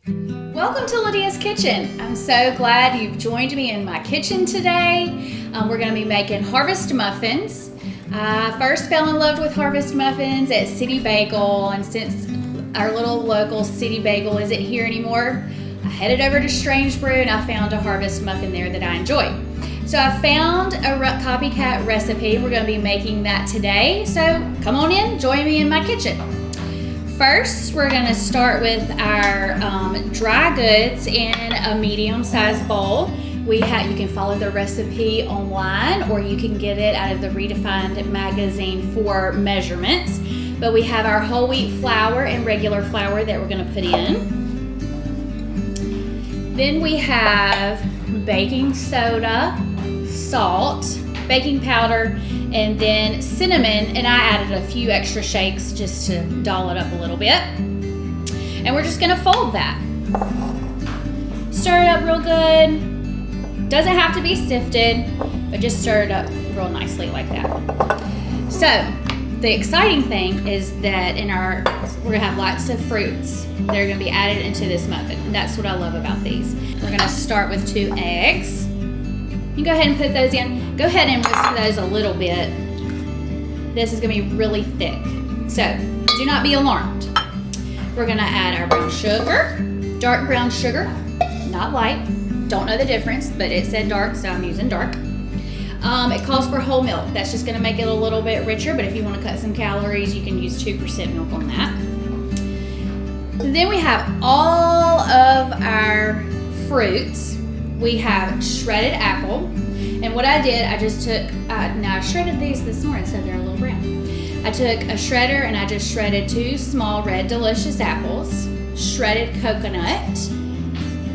Welcome to Lydia's Kitchen. I'm so glad you've joined me in my kitchen today. We're going to be making Harvest Muffins. I first fell in love with Harvest Muffins at City Bagel, and since our little local City Bagel isn't here anymore, I headed over to Strange Brew and I found a Harvest Muffin there that I enjoy. So I found a copycat recipe. We're going to be making that today. So come on in, join me in my kitchen. First, we're going to start with our dry goods in a medium-sized bowl. You can follow the recipe online, or you can get it out of the Redefined magazine for measurements. But we have our whole wheat flour and regular flour that we're going to put in. Then we have baking soda, salt, baking powder, and then cinnamon, and I added a few extra shakes just to doll it up a little bit. And we're just gonna fold that. Stir it up real good. Doesn't have to be sifted, but just stir it up real nicely like that. So, the exciting thing is that we're gonna have lots of fruits that are gonna be added into this muffin. And that's what I love about these. We're gonna start with 2 eggs. You go ahead and put those in. Go ahead and whisk those a little bit. This is gonna be really thick, so do not be alarmed. We're gonna add our brown sugar, dark brown sugar, not light. Don't know the difference, but it said dark, so I'm using dark. It calls for whole milk. That's just gonna make it a little bit richer, but if you wanna cut some calories, you can use 2% milk on that. Then we have all of our fruits. We have shredded apple, and what I did, I just took, now I shredded these this morning so they're a little brown. I took a shredder and I just shredded 2 small red delicious apples, shredded coconut,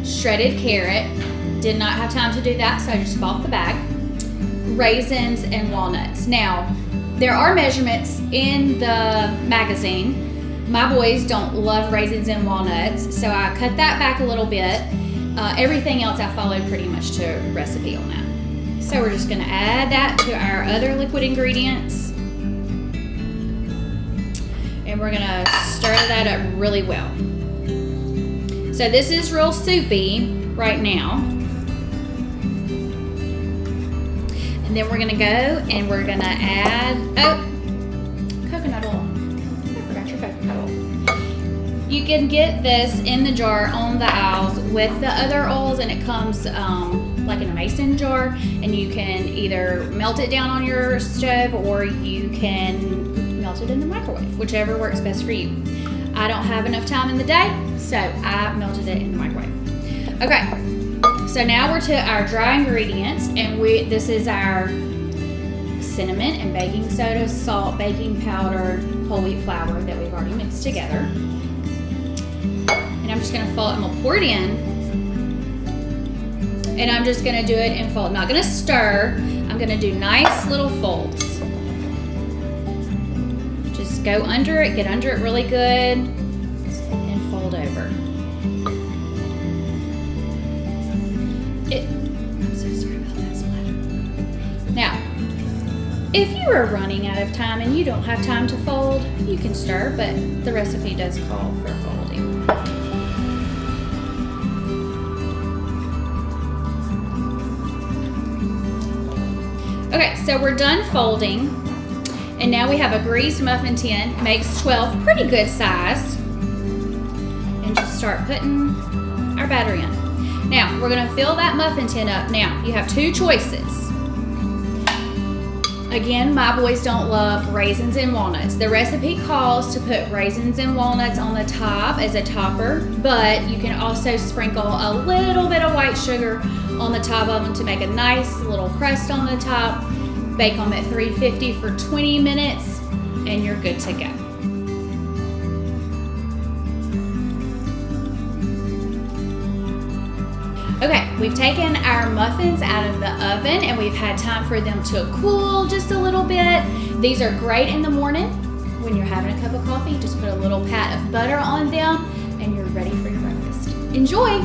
shredded carrot, did not have time to do that so I just bought the bag, raisins and walnuts. Now, there are measurements in the magazine. My boys don't love raisins and walnuts, so I cut that back a little bit. Everything else I followed pretty much to recipe on that. So we're just gonna add that to our other liquid ingredients. And we're gonna stir that up really well. So this is real soupy right now. And then we're gonna go and we're gonna add, coconut oil. I forgot your coconut oil. You can get this in the jar on the aisles with the other oils, and it comes like in a mason jar, and you can either melt it down on your stove or you can melt it in the microwave, whichever works best for you. I don't have enough time in the day, so I melted it in the microwave. Okay, so now we're to our dry ingredients, and this is our cinnamon and baking soda, salt, baking powder, whole wheat flour that we've already mixed together. I'm just gonna fold, I'm gonna pour it in, and I'm just gonna do it and fold. I'm not gonna stir, I'm gonna do nice little folds. Just go under it, get under it really good, and fold over. I'm so sorry about that splatter. Now, if you are running out of time and you don't have time to fold, you can stir, but the recipe does call for folding. Okay, so we're done folding, and now we have a greased muffin tin. It makes 12, pretty good size. And just start putting our batter in. Now, we're gonna fill that muffin tin up. Now, you have 2 choices. Again, my boys don't love raisins and walnuts. The recipe calls to put raisins and walnuts on the top as a topper, but you can also sprinkle a little bit of white sugar on the top of them to make a nice little crust on the top. Bake them at 350 for 20 minutes, and you're good to go. Okay, we've taken our muffins out of the oven and we've had time for them to cool just a little bit. These are great in the morning when you're having a cup of coffee. Just put a little pat of butter on them and you're ready for your breakfast. Enjoy!